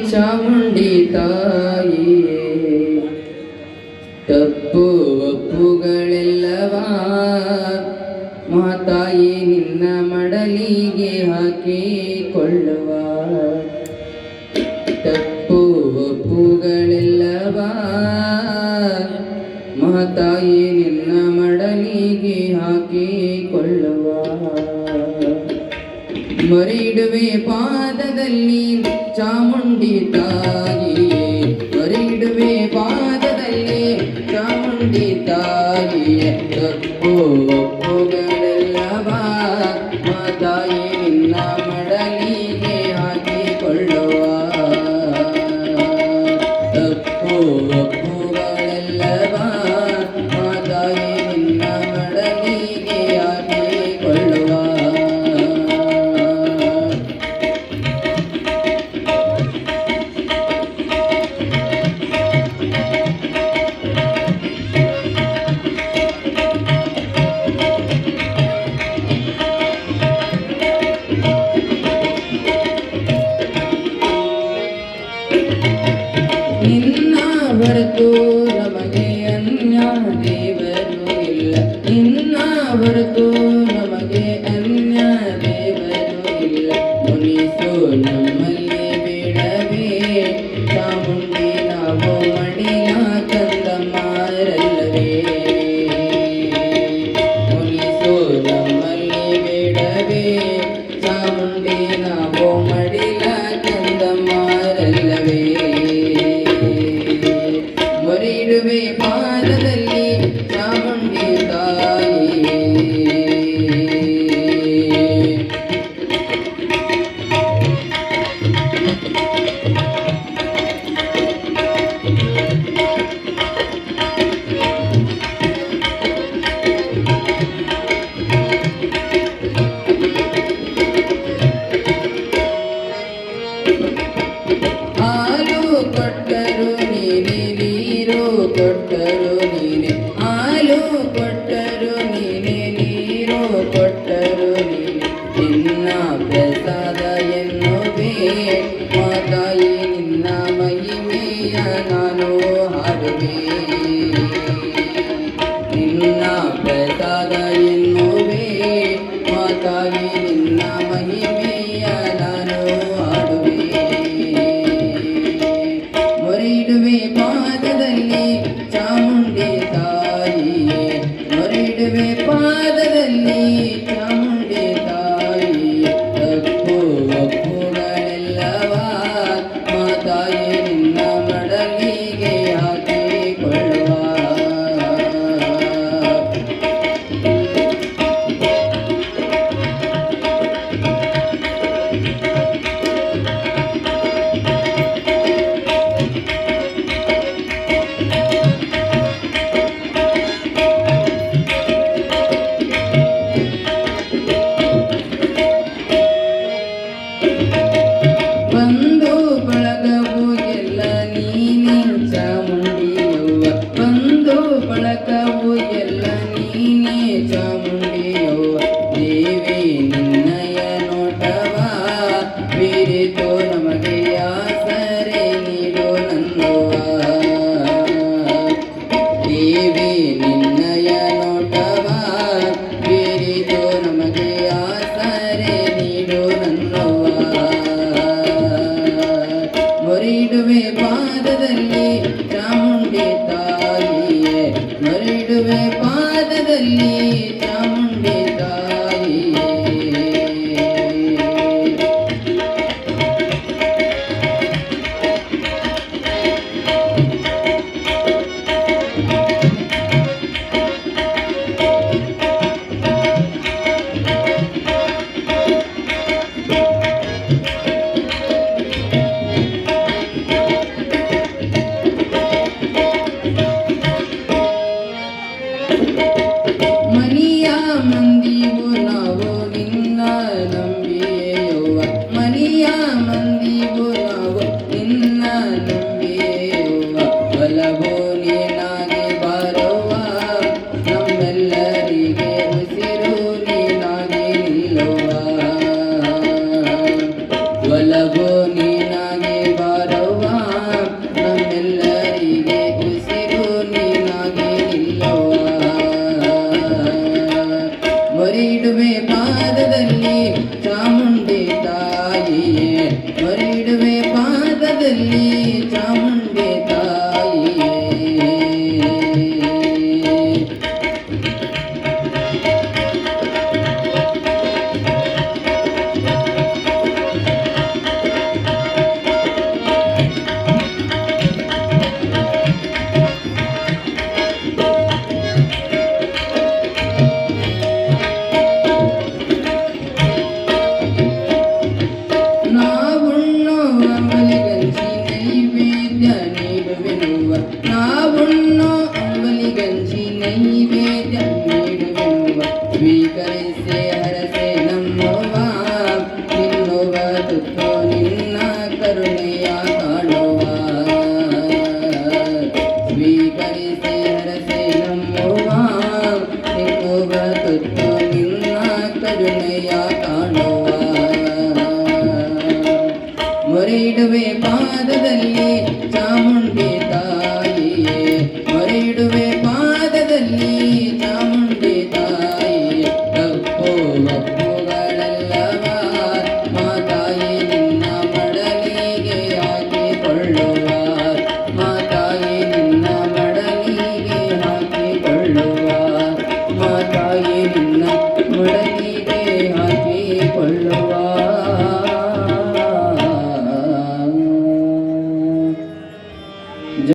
ಚಾಮುಂಡಿ ತಾಯಿಯೇ ತಪ್ಪು ಒಪ್ಪುಗಳೆಲ್ಲವ ಮಹಾತಾಯಿ ನಿನ್ನ ಮಡಲಿಗೆ ಹಾಕಿಕೊಳ್ಳುವ ತಪ್ಪು ಒಪ್ಪುಗಳೆಲ್ಲವ ಮಹಾತಾಯಿ ನಿನ್ನ ಮಡಲಿಗೆ ಹಾಕಿಕೊಳ್ಳುವ ಮರಿಡುವೆ ಪಾದದಲ್ಲಿ ಚಾಮುಂಡಿ ತಾಯಿಯೇ ಮರಿಡುವೆ ಪಾದದಲ್ಲಿ ಚಾಮುಂಡಿ ತಾಯಿಯೇ ತಪ್ಪು ಒಪ್ಪುಗಳೆಲ್ಲವ ಮಾತಾಯಿ ನಿನ್ನ ಮಡಲಿಗೆ ಹಾಕಿಕೊಳ್ಳುವ ತಪ್ಪು ಒಪ್ಪುಗಳೆಲ್ಲವ ಮಾತಾಯಿ ನಿನ್ನ ಮಡಲಿಗೆ ಹಾಕಿಕೊಳ್ಳುವ ನಿನ್ನ ಹೊರತು ನಮಗೆ ಅನ್ಯ ದೇವರು ಇಲ್ಲ ನಿನ್ನ ಹೊರತು ನಮಗೆ ಅನ್ಯ ದೇವರು ಇಲ್ಲ ಮುನಿಸು ನಮ್ಮಲ್ಲಿ ಬೇಡವೇ ಚಾಮುಂಡಿ ನಾವು ಮಡಿಲ ಕಂದಮ್ಮರಲ್ಲವೇ ಮುನಿಸು ನಮ್ಮಲ್ಲಿ ಬೇಡವೇ ಚಾಮುಂಡಿ ನಾವು ಮಡಿಲ ಕಂದಮ್ಮರಲ್ಲವೇ ಮರಿಡುವೆ ಪಾದದಲ್ಲಿ ಚಾಮುಂಡಿ ತಾಯಿಯೇ ಹಾಲು ಕೊಟ್ಟರು ನೀನೆ ನೀರು ಕೊಟ್ಟರು ನೀನೆ ಹಾಲು ಕೊಟ್ಟರು ನೀನೆ ನೀರು ಕೊಟ್ಟರು ನೀನೆ ನಿನ್ನ ಪ್ರಸಾದ ಎನ್ನುವೆ ಮಾತಾಯಿ ನಿನ್ನ ಮಹಿಮೆಯ ನಾನು ಹಾಡುವೆ ನಿನ್ನ ಪ್ರಸಾದ ಎನ್ನುವೆ ಮಾತಾಯಿ ನಿನ್ನ ಮಹಿಮೆಯ ನಾನು ಹಾಡುವೆ ಮರಿಡುವೆ ಪಾದದಲ್ಲಿ ಚಾಮುಂಡಿ ತಾಯಿಯೇ ಮರಿಡುವೆ ಪಾದದಲ್ಲಿ ಚಾಮುಂಡಿ ತಾಯಿಯೇ ತಪ್ಪು ಒಪ್ಪುಗಳೆಲ್ಲವ ಮಾತಾಯಿ ನಿನ್ನ ಮಡಲಿಗೆ ಹಾಕಿಕೊಳ್ಳುವ ಬಂಧು ಬಳಗವು ಎಲ್ಲ ನೀನೆ ಚಾಮುಂಡಿಯವ್ವ ಬಂಧು ಬಳಗವು ಎಲ್ಲ ನೀನೆ ಚಾಮುಂಡಿಯವ್ವ ದೇವಿ ನಿನ್ನಯ ನೋಟವ ಬೀರಿತು ನಮಗೆ ಆಸರೆ ನೀಡು ನನ್ನವ್ವ ದೇವಿ ನಿನ್ನಯ ನೋಟವ ಬೀರಿತು ನಮಗೆ ಆಸರೆ ನೀಡು ನನ್ನವ್ವ ಮರಿಡುವೆ ಪಾದದಲ್ಲಿ ಚಾಮುಂಡಿ ತಾಯಿಯೇ ಮರಿಡುವೆ ಪಾದದಲ್ಲಿ ಚಾಮುಂಡಿ ತಾಯಿಯೇ ಕರುಣೆಯ ಕಾಣುವ ಸ್ವೀಕರಿಸಿ ಹರಸೆ ನಮ್ಮುವ ಸಿಕ್ಕುವ ತುತ್ತು ನಿನ್ನ ಕರುಣೆಯ ಕಾಣುವ ಮೊರೆ ಇಡುವೆ